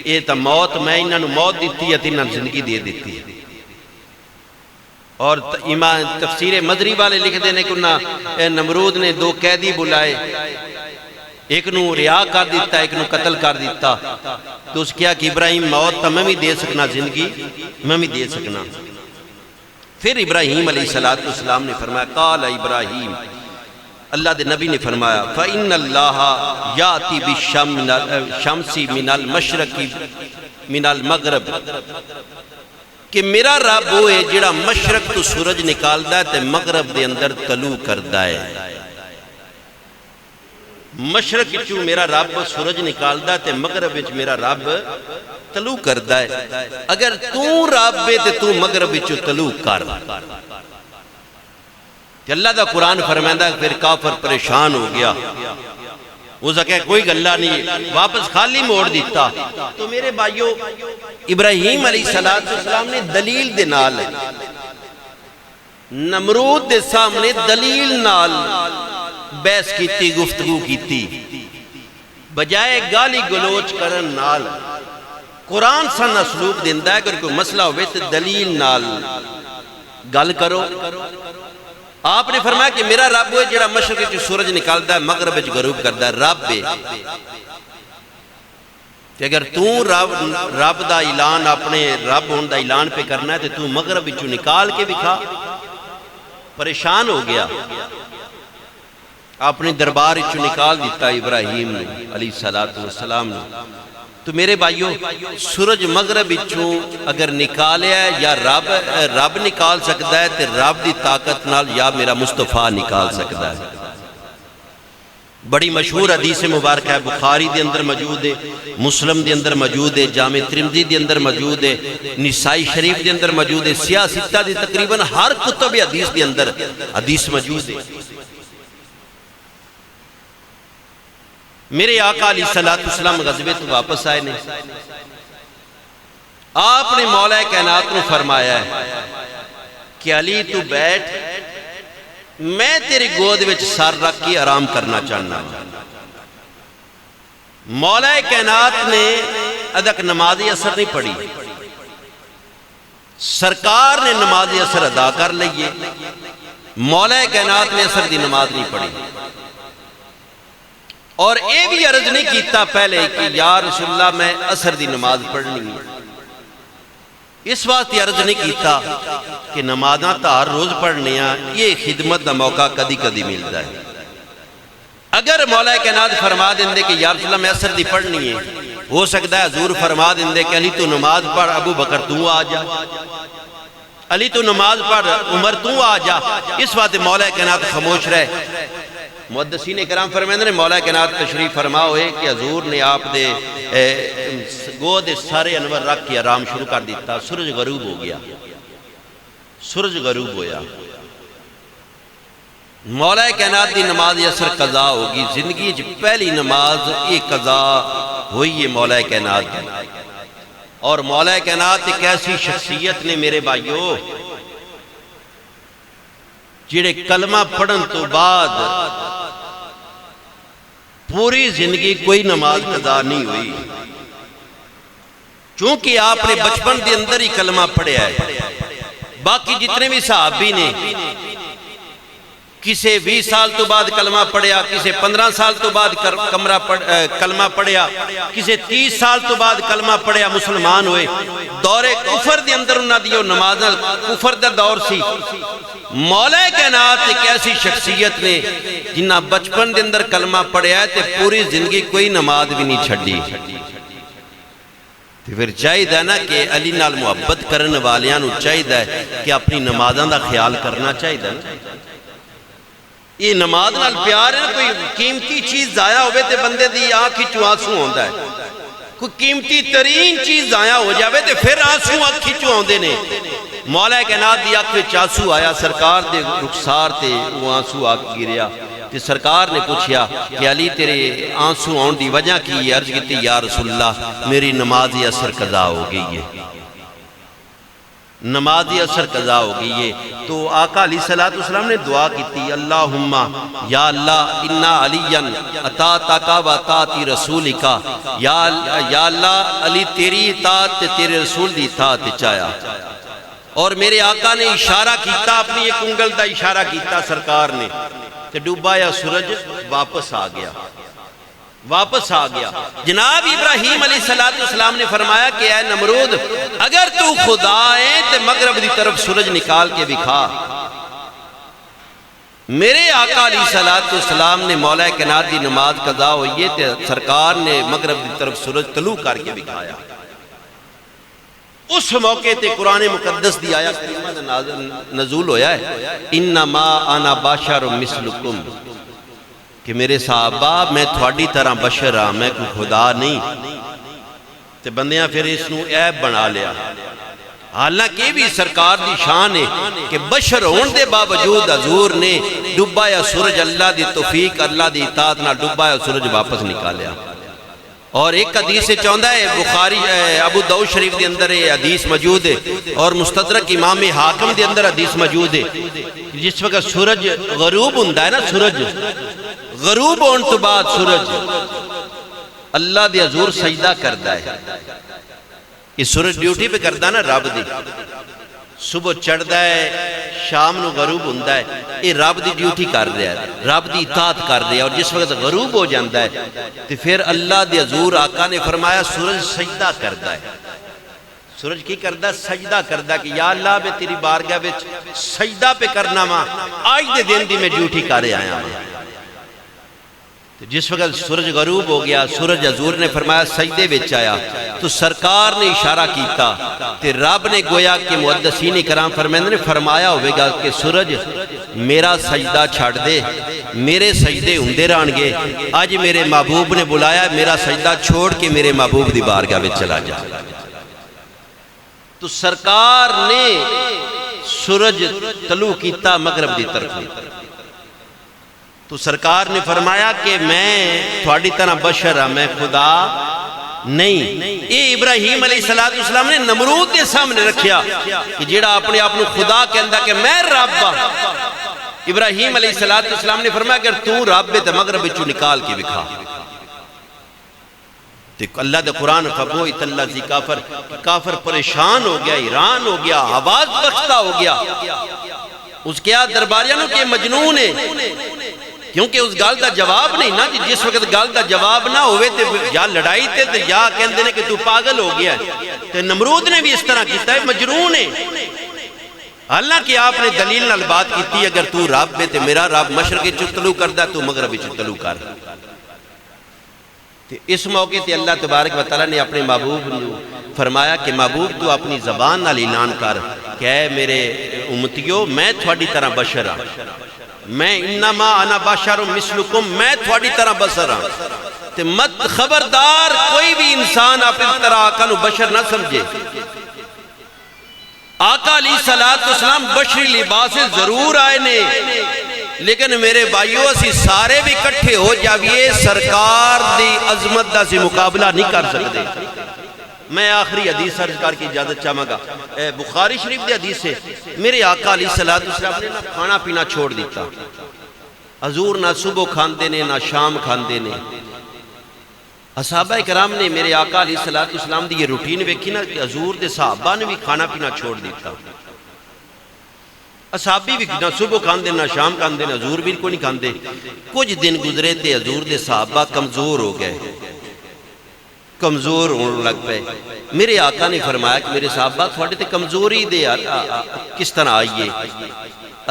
S1: اے تا موت میں انہاں نو موت دیتی ہے تے انہاں زندگی دے دیتی ہے۔ اور امام تفسیر مدری والے لکھ دینے کہ نمرود نے 2 قیدی بلائے، ایک نو ریا کر دیتا، ایک نو قتل کر دیتا، تو اس کیا کہ ابراہیم موت تا میں بھی دے سکنا، زندگی میں بھی دے سکنا۔ پھر ابراہیم علیہ السلام نے فرمایا قال ابراہیم، اللہ دے نبی نے فرمایا فَإِنَّ اللَّهَ يَأْتِي بِالشَّمْسِ مِنَ الْمَشْرَقِ مِنَ الْمَغْرِبِ، کہ میرا رب ہوئے جڑا مشرق تو سورج نکالدا ہے تے مغرب دے اندر طلوع کردا ہے۔ مشرق وچوں میرا رب سورج نکالدا ہے تے مغرب وچ میرا رب طلوع کردا ہے۔ اگر تو رب ہے تے تو مغرب وچوں طلوع کر۔ کہ اللہ دا قرآن فرمائندہ پھر کافر پریشان ہو گیا، وہ سکے کوئی گلہ نہیں، واپس خالی موڑ دیتا۔ تو میرے بھائیو ابراہیم علیہ السلام نے دلیل دے نال، نمرود دے سامنے دلیل نال بحث کیتی، گفتگو کیتی، بجائے گالی گلوچ کرن نال۔ قرآن سن اسلوب دیندہ ہے اگر کوئی مسئلہ ہوئے تو دلیل نال گل کرو۔ آپ نے فرمایا کہ میرا رب ہوئے جڑا مشرق وچ سورج نکالدا ہے مغرب وچ غروب کردا ہے، رب ہے۔ کہ اگر تو رب دا اعلان اپنے رب ہون دا اعلان پہ کرنا ہے تو مغرب وچوں نکال کے دکھا۔ پریشان ہو گیا، اپنے دربار وچوں نکال دیتا ابراہیم نے علیہ السلام نے۔ تو میرے بھائیو سورج مغرب وچوں اگر نکالیا ہے یا رب نکال سکتا ہے تو رب دی طاقت نال یا میرا مصطفیٰ نکال سکتا ہے۔ بڑی مشہور حدیث مبارک ہے، بخاری دے اندر موجود ہے، مسلم دے اندر موجود ہے، جامع ترمذی دے اندر موجود ہے، نسائی شریف دے اندر موجود ہے، سیاہ ستہ دے تقریباً ہر کتب حدیث دے اندر حدیث موجود ہے۔ میرے آقا علیہ السلام غزوے تو واپس آئے نے، آپ نے مولا کائنات نے فرمایا ہے کہ علی تو بیٹھ، میں تیری گود وچ سر رکھ کے آرام کرنا چاہنا۔ مولا کائنات نے ادک نماز اثر نہیں پڑھی، سرکار نے نماز اثر ادا کر لئیے، مولا کائنات نے اثر دی نماز نہیں پڑھی، اور اے بھی عرض نہیں کیتا پہلے کہ یا رسول اللہ میں اثر دی نماز پڑھنی ہے۔ اس واسطے عرض نہیں کیتا کہ نمازاں تا ہر روز پڑھنے ہیں، یہ خدمت دا موقع کدی کدی ملتا ہے۔ اگر مولا کائنات فرما دیندے کہ یا رسول اللہ میں اثر دی پڑھنی ہے، ہو سکتا ہے حضور فرما دیندے کہ علی تو نماز پڑھ، ابو بکر تو آ جا، علی تو نماز پڑھ، عمر تو آ جا۔ اس واسطے مولا کائنات خاموش رہے۔ محدثین اکرام فرمائندے نے مولا کائنات تشریف فرما ہوئے کہ حضور نے آپ دے گود سارے انور رکھ کے آرام شروع کر دیتا، سورج غروب ہو گیا۔ سورج غروب ہویا، مولا کائنات دی نماز اثر قضا ہوگی، زندگی پہلی نماز یہ قضا ہوئی ہے مولا کائنات دی۔ اور مولا کائنات ایک ایسی شخصیت نے میرے بھائیو جڑے کلمہ پڑھن تو بعد پوری زندگی کوئی نماز قضا نہیں ہوئی، چونکہ آپ نے بچپن دے اندر ہی کلمہ پڑھیا ہے۔ باقی جتنے بھی صحابی نے کسے 20 سال تو بعد کلمہ پڑھیا، کسے 15 سال تو بعد کلمہ پڑھیا، کسے 30 سال تو بعد کلمہ پڑھیا، مسلمان ہوئے۔ دور کفر دے اندر انہاں دیو نماز کفر دا دور سی، مولا کائنات ایک ایسی شخصیت نے جنہ بچپن دے اندر کلمہ پڑھیا ہے تے پوری زندگی کوئی نماز بھی نہیں چھڑی۔ پھر چاہیے نا کہ علی نال محبت کرنے والیاں نو چاہیے کہ اپنی نمازاں دا خیال کرنا چاہیے۔ یہ نماز نال پیار ہے نا، کوئی قیمتی چیز ضائع ہوئے تے بندے دی آنکھ چوں آنسو ہوندا ہے، کوئی قیمتی ترین چیز ضائع ہو جاوے تے پھر آنسو آنکھ چوں ہوندے نے۔ مولا کائنات دی آنکھ وچ آنسو آیا، سرکار دے رخسار تے وہ آنسو آ گریا تے سرکار نے پوچھیا کہ علی تیرے آنسو آن دی وجہ کی؟ عرض کیتی یا رسول اللہ میری نمازی اثر قضا ہو گئی ہے، نمازی اثر قضا ہو گئی ہے۔ تو آقا علیہ السلام نے دعا کی تھی، اللہم یا اللہ انا علیاً اطاعتک و اطاعت رسولک، یا اللہ علی تیری اطاعت تیرے رسول دی اطاعت چاہیا۔ اور میرے آقا نے اشارہ کیتا، اپنی ایک انگل دا اشارہ کیتا سرکار نے، کہ ڈوبا یا سورج واپس آ گیا، واپس آ گیا۔ جناب ابراہیم علیہ السلام نے فرمایا کہ اے نمرود اگر تو خدا ہے تو مغرب دی طرف سورج نکال کے دکھا۔ میرے آقا علیہ السلام نے مولا کائنات دی نماز قضا ہوئی ہے تو سرکار نے مغرب دی طرف سورج طلوع کر کے دکھایا۔ اس موقع تے قرآن مقدس دی آیت کریمہ نزول ہویا ہے، انما انا بشر مثلکم، کہ میرے صحابہ میں تھوڑی طرح بشر ہاں، میں کوئی خدا نہیں۔ تے بندیاں پھر اس نو عیب بنا لیا، حالانکہ بھی سرکار دی شان ہے کہ بشر ہون دے باوجود حضور نے ڈوبا یا سورج اللہ دی توفیق، اللہ دی اطاعت نہ ڈوبا یا سورج واپس نکالیا۔ اور ایک حدیث سے چاہتا ہے، بخاری ابو داؤد شریف دے اندر یہ حدیث موجود ہے، اور مستدرک امام حاکم دے اندر حدیث موجود ہے، جس وقت سورج غروب ہوندا ہے نا، سورج غروب ہون تو بعد سورج اللہ دے حضور سجدہ کردا ہے۔ یہ سورج ڈیوٹی پہ کردا نا رب دی، صبح چڑھدا ہے شام نو غروب ہوندا ہے، یہ رب دی ڈیوٹی کر رہا ہے، رب دی اطاعت کر رہا ہے۔ اور جس وقت غروب ہو جاندہ ہے تو پھر اللہ دے حضور آقا نے فرمایا سورج سجدہ کردا ہے۔ سورج کی کردا؟ سجدہ کردا کہ یا اللہ میں تیری بارگاہ وچ سجدہ پہ کرنا ماں، آج دے دن دی میں ڈیوٹی کر آیا ماں۔ جس وقت سورج غروب ہو گیا، سورج حضور نے فرمایا سجدے وچ آیا، تو سرکار نے اشارہ کیتا تے رب نے گویا کہ محدثین کرام فرمائندے نے فرمایا ہوئے گا کہ سورج میرا سجدہ چھاڑ دے، میرے سجدے ہوندے رہن گے، آج میرے محبوب نے بلایا میرا سجدہ چھوڑ کے میرے محبوب دی بارگاہ وچ چلا جا۔ تو سرکار نے سورج طلوع کیتا مغرب دی طرف، تو سرکار نے فرمایا کہ میں تھوڑی طرح بشر ہاں، میں خدا نہیں۔ یہ ابراہیم علیہ السلام نے نمرود کے سامنے رکھیا کہ جیڑا اپنے آپ خدا کہندا کہ میں رب ہاں۔ ابراہیم علیہ السلام نے فرمایا کہ تو رب ہے تو مغرب وچوں نکال کے دکھا۔ اللہ دا قرآن فبوئت الذی کافر، کافر پریشان ہو گیا، حیران ہو گیا، آواز بختہ ہو گیا۔ اس کے ہاتھ درباریاں نو کہ مجنون ہے، کیونکہ اس گال دا جواب نہیں نا، جس وقت گال دا جواب نہ ہوئے تو یا لڑائی تے یا کہندے نے کہ تو پاگل ہو گیا ہے۔ تو نمرود نے بھی اس طرح کیتا ہے، مجنون ہے۔ حالانکہ آپ نے دلیل نال بات کیتی اگر تو رب ہے تو میرا رب مشرق چ طلوع کردا تو مغرب چ طلوع کر۔ اس موقع تے اللہ تبارک و تعالیٰ نے اپنے محبوب نے فرمایا کہ محبوب تو اپنی زبان نال اعلان کر کہ اے میرے امتیو میں تھوڑی طرح بشر ہاں، میں انما انا بشر مثلکم، میں تھوڑی طرح بشر ہاں۔ تے مت خبردار کوئی بھی انسان اپنی طرح آقا نو بشر نہ سمجھے۔ آقا علیہ السلام بشری لباس سے ضرور آئے نے، لیکن میرے بھائیو اسی سارے بھی کٹھے ہو جاویے سرکار دی عظمت دا سے مقابلہ نہیں کر سکتے۔ میں آخری حدیث سرکار کی اجازت چاہوں گا، بخاری شریف دی حدیث سے میرے آقا علیہ السلام نے کھانا پینا چھوڑ دیتا، حضور نہ صبح کھاندے نے نہ شام کھاندے نے۔ صحابہ کرام نے میرے آقا علیہ السلام دی یہ روٹین ویکھی نا کہ حضور دے صحابہ نے بھی کھانا پینا چھوڑ دیتا، صحابی بھی نہ صبح کھاندے نہ شام کھاندے، حضور بھی کو نہیں کھاندے۔ کچھ دن گزرے تھے، حضور دے صحابہ کمزور ہو گئے، کمزور ہونے لگ پے۔ میرے آقا نے فرمایا کہ میرے صحابہ تھوڑے تے کمزوری دے کس طرح آئیے؟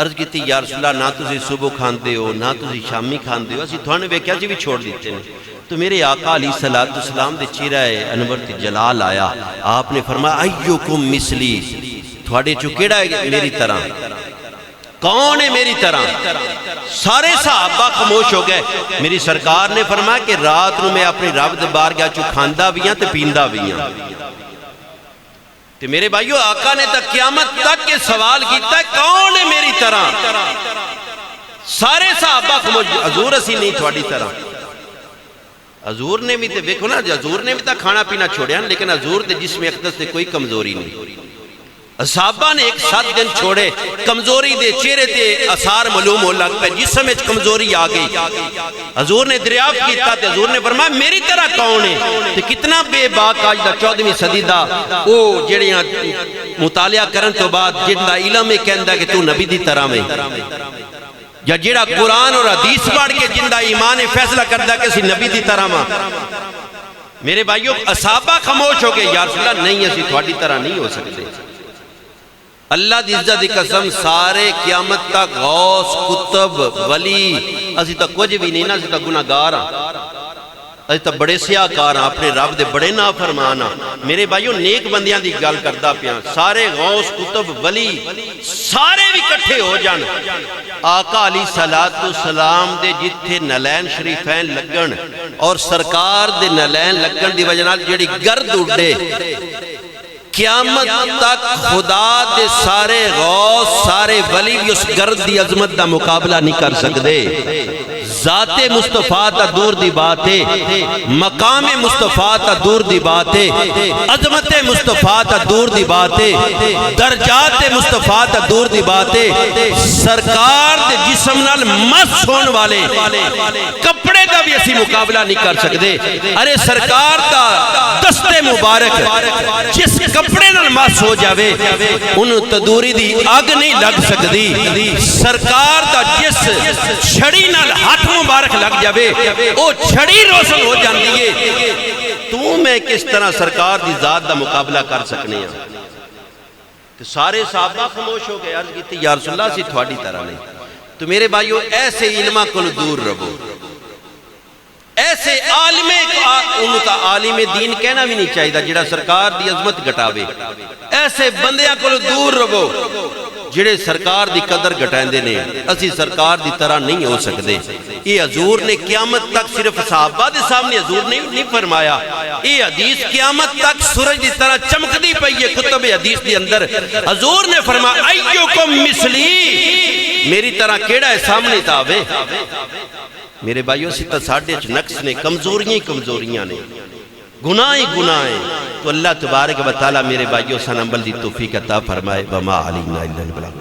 S1: عرض کی تھی یا رسول اللہ نہ تسی صبح کھاندے ہو نہ تسی شامی کھاندے ہو، اسی تھوڑے ویکھیا جی بھی چھوڑ دیتے ہیں۔ تو میرے آقا علیہ السلام دے چہرہ انور تے جلال آیا، آپ نے فرمایا ایوکم مثلی، تھوڑے چو کیڑا ہے میری طرح، کون ہے میری طرح؟ سارے صحابہ خاموش ہو گئے۔ میری سرکار نے فرمایا کہ رات نو میں اپنی رب دے بارگاہ چو کھاندا بھی ہاں تے پیندا بھی ہاں۔ تے میرے بھائیو آقا نے تک قیامت تک کے سوال کیتا ہے کون ہے میری طرح؟ سارے صحابہ خاموش، حضور اسی نہیں تھوڑی طرح۔ حضور نے بھی تے دیکھو نا، حضور نے بھی تا کھانا پینا چھوڑیا، لیکن حضور دے جسم اقدس سے کوئی کمزوری نہیں۔ صحابہ نے ایک 7 دن چھوڑے، کمزوری دے چہرے تے اثار معلوم ہو لگ پہ، جسم وچ کمزوری آ گئی۔ حضور نے دریافت کیتا تے حضور نے فرمایا میری طرح کون ہے؟ تے کتنا بے باک آج دا 14ویں صدی دا او جڑیاں مطالعہ کرن تو بعد جن دا علم ہے کہندا کہ تو نبی دی طرح میں، یا جڑا قرآن اور حدیث پڑھ کے جن دا ایمان فیصلہ کردا کہ اسی نبی دی طرح ماں۔ میرے بھائیو صحابہ خاموش ہو گئے، یا رسول اللہ نہیں اسی تھوڑی طرح نہیں ہو سکتے۔ اللہ دی عزت دی قسم سارے قیامت تک غوث کتب ولی اسی تک کچھ بھی نہیں نا، اسی تک گناہگار ہاں، اسی تک بڑے سیاہکار ہاں، اپنے رب دے بڑے نافرمان ہاں۔ میرے بھائیو نیک بندیاں دی گل کردا پیاں، سارے غوث کتب ولی سارے بھی کٹھے ہو جان، آقا علیہ السلام دے جتھے نلین شریفین لگن اور سرکار دے نلین لگن دی وجہ نال جڑی گرد اڑے، قیامت تک خدا دے سارے غوث سارے ولی بھی اس گرد دی عظمت دا مقابلہ نہیں کر سکتے۔ ذات مصطفیٰ تا دور دی بات ہے، مقام مصطفیٰ تا دور دی بات ہے، عظمت مصطفیٰ تا دور دی بات ہے، درجات مصطفیٰ تا دور دی بات ہے۔ سرکار دے جسم نال مس ہون والے کپڑے دا بھی اسی مقابلہ نہیں کر سکتے۔ ارے سرکار دا دست مبارک جس کپڑے نال مس ہو جاوے انہوں تدوری دی آگ نہیں لگ سکتی۔ سرکار دا جس چھڑی نال ہاتھ مبارک لگ جاوے او چھڑی روشن ہو جاندی ہے۔ تو میں کس طرح سرکار دی ذات دا مقابلہ کر سکنے ہیں؟ تو سارے صحابہ خاموش ہو گئے، عرض کیتی یا رسول اللہ سی تھوڑی طرح نہیں۔ تو میرے بھائیو ایسے علمہ کو دور رہو، ایسے عالم انہوں تا عالم دین کہنا بھی نہیں چاہیے جڑا سرکار دی عظمت گھٹاوے، ایسے بندیاں کو دور رہو جڑے سرکار دی قدر گھٹائندے نے۔ اسی سرکار دی طرح نہیں ہو سکتے۔ یہ حضور نے قیامت تک صرف صحابہ دے سامنے حضور نے نہیں فرمایا، یہ حدیث قیامت تک سورج دی طرح چمکدی پئی ہے کتب حدیث دی اندر۔ حضور نے فرمایا ایوکم مثلی، میری طرح کیڑا ہے سامنے تاوے؟ میرے بھائیوں سے تا ساڑھے نقص نے، کمزوریاں نے، گناہ گناہیں۔ تو اللہ تبارک و تعالیٰ میرے بھائیوں سے عمل دی توفیق عطا فرمائے۔ وما علینا الا البلاغ۔